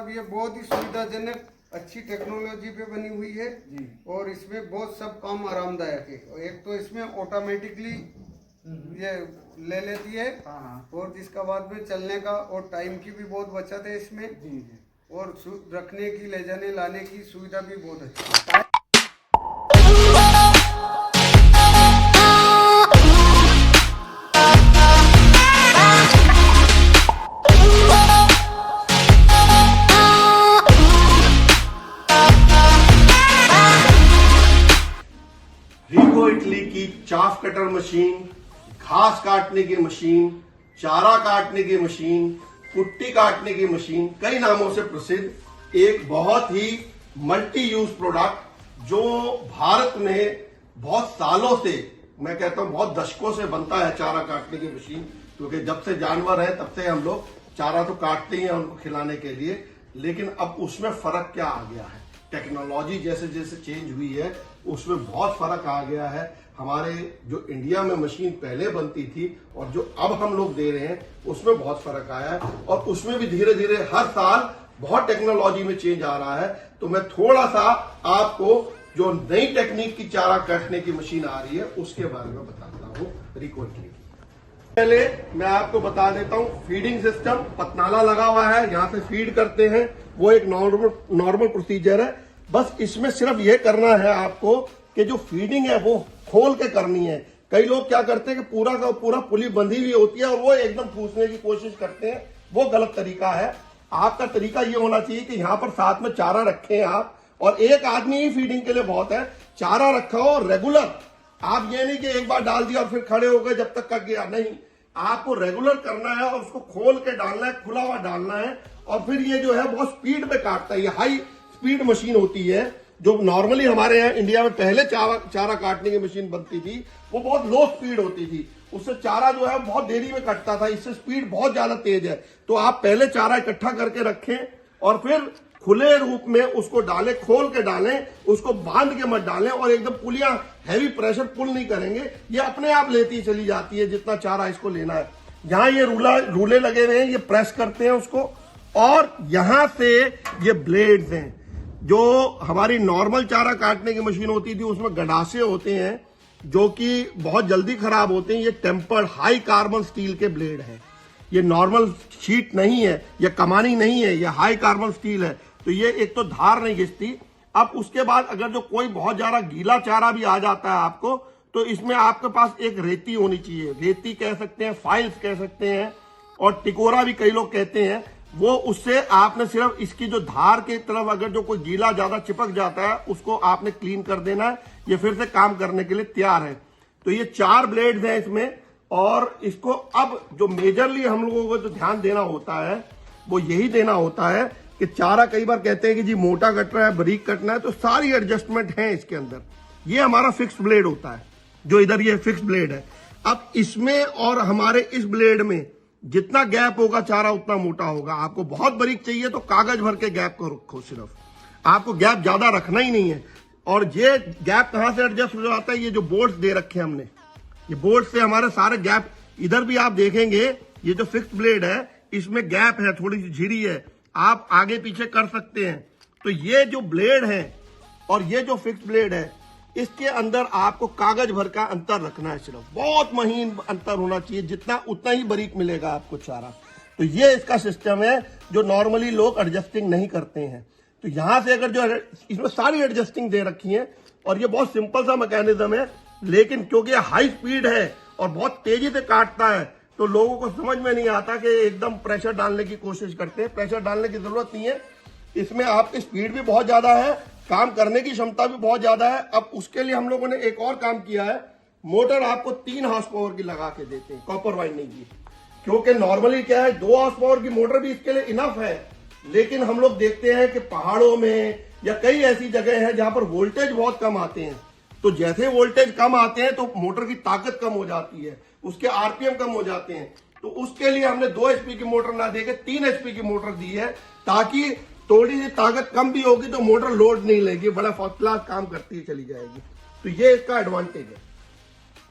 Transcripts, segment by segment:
साहब ये बहुत ही सुविधाजनक अच्छी टेक्नोलॉजी पे बनी हुई है जी। और इसमें बहुत सब काम आरामदायक है। और एक तो इसमें ऑटोमेटिकली ये ले लेती है हाँ। और जिसका बाद में चलने का और टाइम की भी बहुत बचत है इसमें, जी जी। और रखने की ले जाने लाने की सुविधा भी बहुत अच्छी है। रिको इटली की चाफ कटर मशीन, घास काटने की मशीन, चारा काटने की मशीन, कुट्टी काटने की मशीन, कई नामों से प्रसिद्ध एक बहुत ही मल्टी यूज प्रोडक्ट जो भारत में बहुत सालों से, मैं कहता हूं बहुत दशकों से बनता है चारा काटने की मशीन। क्योंकि जब से जानवर है तब से हम लोग चारा तो काटते ही हैं उनको खिलाने के लिए, लेकिन अब उसमें फर्क क्या आ गया है, टेक्नोलॉजी जैसे जैसे चेंज हुई है उसमें बहुत फर्क आ गया है। हमारे जो इंडिया में मशीन पहले बनती थी और जो अब हम लोग दे रहे हैं उसमें बहुत फर्क आया है, और उसमें भी धीरे धीरे हर साल बहुत टेक्नोलॉजी में चेंज आ रहा है। तो मैं थोड़ा सा आपको जो नई टेक्निक की चारा काटने की मशीन आ रही है उसके बारे में बताता हूँ रिको इटली की। पहले मैं आपको बता देता हूँ फीडिंग सिस्टम, पतनाला लगा हुआ है, यहाँ से फीड करते हैं, वो एक नॉर्मल प्रोसीजर है। बस इसमें सिर्फ ये करना है आपको कि जो फीडिंग है वो खोल के करनी है। कई लोग क्या करते हैं कि पूरा का पूरा पुली बंधी हुई होती है और वो एकदम ठूसने की कोशिश करते हैं, वो गलत तरीका है। आपका तरीका ये होना चाहिए कि यहाँ पर साथ में चारा रखें आप, और एक आदमी ही फीडिंग के लिए बहुत है, चारा रखा हो रेगुलर। आप ये नहीं कि एक बार डाल दिया और फिर खड़े हो गए जब तक कट गया, नहीं, आपको रेगुलर करना है और उसको खोल के डालना है, खुला हुआ डालना है। और फिर ये जो है बहुत स्पीड में काटता है, ये हाई स्पीड मशीन होती है। जो नॉर्मली हमारे यहाँ इंडिया में पहले चारा काटने की मशीन बनती थी वो बहुत लो स्पीड होती थी, उससे चारा जो है बहुत देरी में कटता था, इससे स्पीड बहुत ज्यादा तेज है। तो आप पहले चारा इकट्ठा करके रखें और फिर खुले रूप में उसको डालें, खोल के डालें, उसको बांध के मत डालें, और एकदम पुलियां हैवी प्रेशर पुल नहीं करेंगे, ये अपने आप लेती चली जाती है जितना चारा इसको लेना है। यहाँ ये रूले लगे हुए हैं, ये प्रेस करते हैं उसको, और यहां से ये ब्लेड्स हैं। जो हमारी नॉर्मल चारा काटने की मशीन होती थी उसमें गंडासे होते हैं जो कि बहुत जल्दी खराब होते हैं, ये टेम्पर्ड हाई कार्बन स्टील के ब्लेड हैं। ये नॉर्मल शीट नहीं है, ये कमानी नहीं है, ये हाई कार्बन स्टील है। तो ये एक तो धार नहीं घिसती। अब उसके बाद अगर जो कोई बहुत ज्यादा गीला चारा भी आ जाता है आपको, तो इसमें आपके पास एक रेती होनी चाहिए, रेती कह सकते हैं, फाइल्स कह सकते हैं, और टिकोरा भी कई लोग कहते हैं। वो उससे आपने सिर्फ इसकी जो धार की तरफ अगर जो कोई गीला ज्यादा चिपक जाता है उसको आपने क्लीन कर देना है, ये फिर से काम करने के लिए तैयार है। तो ये 4 ब्लेड्स हैं इसमें, और इसको अब जो मेजरली हम लोगों को जो ध्यान देना होता है वो यही देना होता है कि चारा कई बार कहते हैं कि जी मोटा कटना है, बारीक कटना है, तो सारी एडजस्टमेंट है इसके अंदर। ये हमारा फिक्स ब्लेड होता है, जो इधर ये फिक्स ब्लेड है। अब इसमें और हमारे इस ब्लेड में जितना गैप होगा चारा उतना मोटा होगा। आपको बहुत बारीक चाहिए तो कागज भर के गैप को रखो, सिर्फ आपको गैप ज्यादा रखना ही नहीं है। और ये गैप कहां से एडजस्ट हो जाता है, ये जो बोर्ड्स दे रखे हैं हमने, ये बोर्ड से हमारे सारे गैप, इधर भी आप देखेंगे ये जो फिक्स ब्लेड है इसमें गैप है, थोड़ी सी झिरी है, आप आगे पीछे कर सकते हैं। तो ये जो ब्लेड है और ये जो फिक्स ब्लेड है इसके अंदर आपको कागज भर का अंतर रखना है, सिर्फ बहुत महीन अंतर होना चाहिए, जितना उतना ही बारीक मिलेगा आपको चारा। तो ये इसका सिस्टम है जो नॉर्मली लोग एडजस्टिंग नहीं करते हैं। तो यहां से अगर जो इसमें सारी एडजस्टिंग दे रखी है, और ये बहुत सिंपल सा मैकेनिज्म है, लेकिन क्योंकि हाई स्पीड है और बहुत तेजी से काटता है तो लोगों को समझ में नहीं आता कि एकदम प्रेशर डालने की कोशिश करते हैं। प्रेशर डालने की जरूरत नहीं है, इसमें आपकी स्पीड भी बहुत ज्यादा है, काम करने की क्षमता भी बहुत ज्यादा है। अब उसके लिए हम लोगों ने एक और काम किया है, मोटर आपको 3 हॉर्स पावर की लगा के देते हैं, कॉपर वाइंडिंग की। क्योंकि नॉर्मली क्या है 2 हॉर्स पावर की मोटर भी इसके लिए इनफ है, लेकिन हम लोग देखते हैं कि पहाड़ों में या कई ऐसी जगह है जहां पर वोल्टेज बहुत कम आते हैं। तो जैसे वोल्टेज कम आते हैं तो मोटर की ताकत कम हो जाती है, उसके आरपीएम कम हो जाते हैं। तो उसके लिए हमने 2 एचपी की मोटर ना देके 3 एचपी की मोटर दी है, ताकि थोड़ी सी ताकत कम भी होगी तो मोटर लोड नहीं लेगी, बड़ा फर्स्ट क्लास काम करती चली जाएगी। तो ये इसका एडवांटेज है।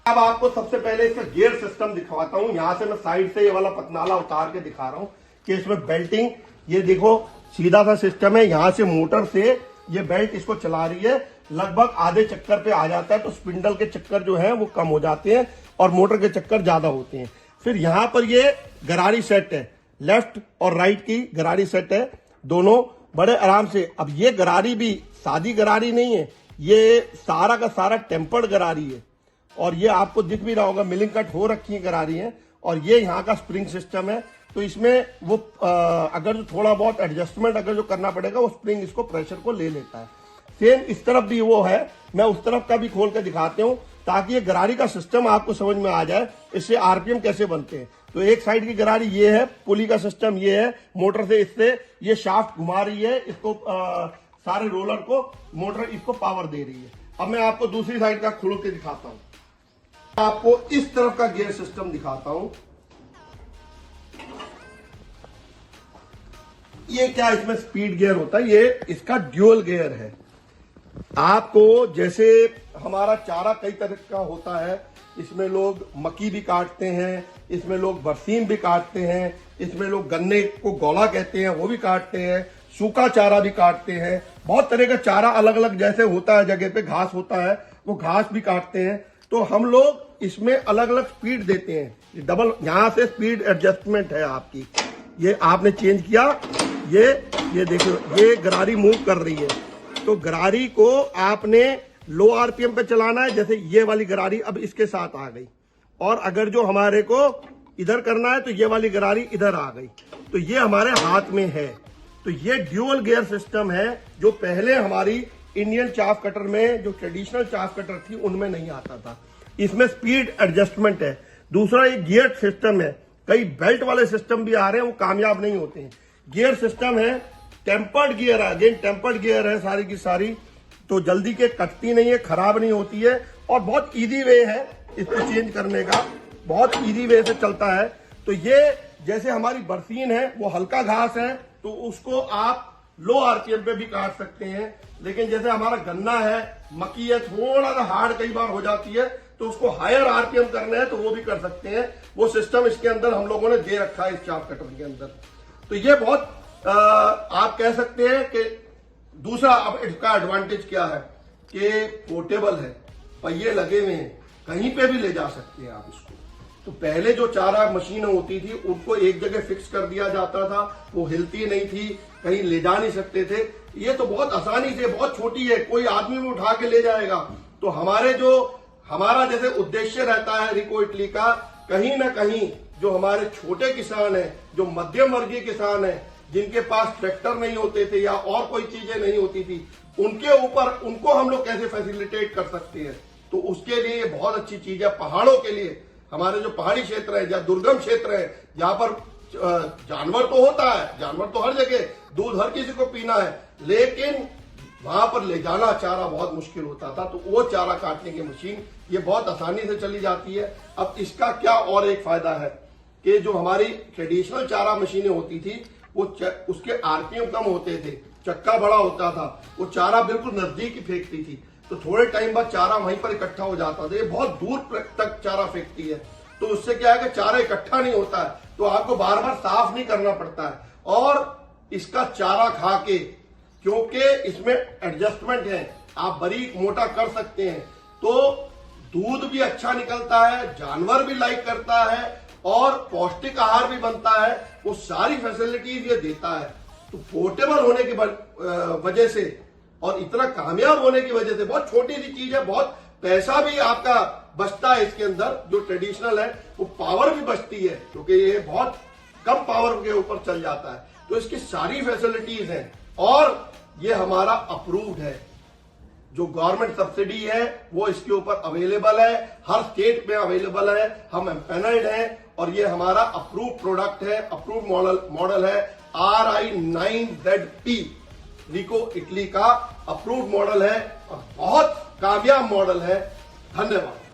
अब आपको सबसे पहले इसका गियर सिस्टम दिखवाता हूं। यहां से मैं साइड से ये वाला पतनाला उतार के दिखा रहा हूं कि इसमें बेल्टिंग, ये देखो सीधा सा सिस्टम है, यहां से मोटर से ये बेल्ट इसको चला रही है, लगभग आधे चक्कर पे आ जाता है, तो स्पिंडल के चक्कर जो है वो कम हो जाते हैं और मोटर के चक्कर ज्यादा होते हैं। फिर यहां पर ये गरारी सेट है, लेफ्ट और राइट की गरारी सेट है, दोनों बड़े आराम से। अब ये गरारी भी सादी गरारी नहीं है, ये सारा का सारा टेम्पर्ड गरारी है और ये आपको दिख भी रहा होगा, मिलिंग कट हो रखी है गरारी है। और ये यहाँ का स्प्रिंग सिस्टम है, तो इसमें वो अगर जो थोड़ा बहुत एडजस्टमेंट अगर जो करना पड़ेगा, वो स्प्रिंग इसको प्रेशर को ले लेता है। सेम इस तरफ भी वो है, मैं उस तरफ का भी खोल कर दिखाते हूँ ताकि ये गरारी का सिस्टम आपको समझ में आ जाए, इससे आरपीएम कैसे बनते हैं। तो एक साइड की गरारी ये है, पुली का सिस्टम ये है, मोटर से इससे ये शाफ्ट घुमा रही है, इसको सारे रोलर को मोटर इसको पावर दे रही है। अब मैं आपको दूसरी साइड का खोल के दिखाता हूँ, आपको इस तरफ का गियर सिस्टम दिखाता हूं। ये क्या इसमें स्पीड गियर होता है, ये इसका ड्यूअल गियर है। आपको जैसे हमारा चारा कई तरह का होता है, इसमें लोग मक्की भी काटते हैं, इसमें लोग बरसीम भी काटते हैं, इसमें लोग गन्ने को गोला कहते हैं वो भी काटते हैं, सूखा चारा भी काटते हैं, बहुत तरह का चारा अलग अलग जैसे होता है, जगह पे घास होता है वो घास भी काटते हैं। तो हम लोग इसमें अलग अलग स्पीड देते हैं, डबल यहां से स्पीड एडजस्टमेंट है आपकी। ये आपने चेंज किया, ये देखो ये गरारी मूव कर रही है, तो गरारी को आपने लो आरपीएम पे चलाना है, जैसे ये वाली गरारी अब इसके साथ आ गई, और अगर जो हमारे को इधर करना है तो ये वाली गरारी इधर आ गई, तो ये हमारे हाथ में है। तो ये ड्यूअल गियर सिस्टम है, जो पहले हमारी इंडियन चाफ कटर में जो ट्रेडिशनल चाफ कटर थी उनमें नहीं आता था। इसमें स्पीड एडजस्टमेंट है। दूसरा एक गियर सिस्टम है, कई बेल्ट वाले सिस्टम भी आ रहे हैं, वो कामयाब नहीं होते हैं। गियर सिस्टम है, टेम्पर्ड गियर है, अगेन टेम्पर्ड गियर है सारी की सारी, तो जल्दी के कटती नहीं है, खराब नहीं होती है, और बहुत इजी वे है इसको चेंज करने का, बहुत इजी वे से चलता है। तो ये जैसे हमारी बरसीन है वो हल्का घास है, तो उसको आप लो आरपीएम पे भी काट सकते हैं, लेकिन जैसे हमारा गन्ना है, मक्की है, थोड़ा सा हार्ड कई बार हो जाती है, तो उसको हायर आरपीएम करना है तो वो भी कर सकते हैं। वो सिस्टम इसके अंदर हम लोगों ने दे रखा है इस चाप कटर के अंदर। तो ये बहुत आप कह सकते हैं कि दूसरा अब इसका एडवांटेज क्या है कि पोर्टेबल है, पहिए लगे हुए हैं, कहीं पे भी ले जा सकते हैं आप इसको। तो पहले जो चारा मशीनें होती थी उनको एक जगह फिक्स कर दिया जाता था, वो हिलती नहीं थी, कहीं ले जा नहीं सकते थे। ये तो बहुत आसानी से, बहुत छोटी है, कोई आदमी भी उठा के ले जाएगा। तो हमारा जैसे उद्देश्य रहता है रिको इटली का, कहीं ना कहीं जो हमारे छोटे किसान हैं, जो मध्यम वर्गीय किसान हैं, जिनके पास ट्रैक्टर नहीं होते थे या और कोई चीजें नहीं होती थी, उनके ऊपर उनको हम लोग कैसे फैसिलिटेट कर सकते हैं। तो उसके लिए ये बहुत अच्छी चीज है। पहाड़ों के लिए, हमारे जो पहाड़ी क्षेत्र है या दुर्गम क्षेत्र है, जहां पर जानवर तो होता है, जानवर तो हर जगह, दूध हर किसी को पीना है, लेकिन वहां पर ले जाना चारा बहुत मुश्किल होता था। तो वो चारा काटने की मशीन ये बहुत आसानी से चली जाती है। अब इसका क्या और एक फायदा है कि जो हमारी ट्रेडिशनल चारा मशीनें होती थी वो उसके आरपीएम कम होते थे, चक्का बड़ा होता था, वो चारा बिल्कुल नजदीक ही फेंकती थी, तो थोड़े टाइम बाद चारा वहीं पर इकट्ठा हो जाता था। ये बहुत दूर तक चारा फेंकती है, तो उससे क्या है कि चारा इकट्ठा नहीं होता है, तो आपको बार बार साफ नहीं करना पड़ता है। और इसका चारा खा के, क्योंकि इसमें एडजस्टमेंट है, आप बारीक मोटा कर सकते हैं, तो दूध भी अच्छा निकलता है, जानवर भी लाइक करता है, और पौष्टिक आहार भी बनता है। वो सारी फैसिलिटीज ये देता है। तो पोर्टेबल होने की वजह से और इतना कामयाब होने की वजह से, बहुत छोटी सी चीज है, बहुत पैसा भी आपका बचता है इसके अंदर। जो ट्रेडिशनल है वो पावर भी बचती है, क्योंकि ये बहुत कम पावर के ऊपर चल जाता है। तो इसकी सारी फैसिलिटीज हैं, और ये हमारा अप्रूव्ड है। जो गवर्नमेंट सब्सिडी है वो इसके ऊपर अवेलेबल है, हर स्टेट में अवेलेबल है, हम एम्पेनल्ड हैं, और ये हमारा अप्रूव प्रोडक्ट है, अप्रूव मॉडल है, RI9ZP रिको इटली का अप्रूव्ड मॉडल है, और बहुत कामयाब मॉडल है। धन्यवाद।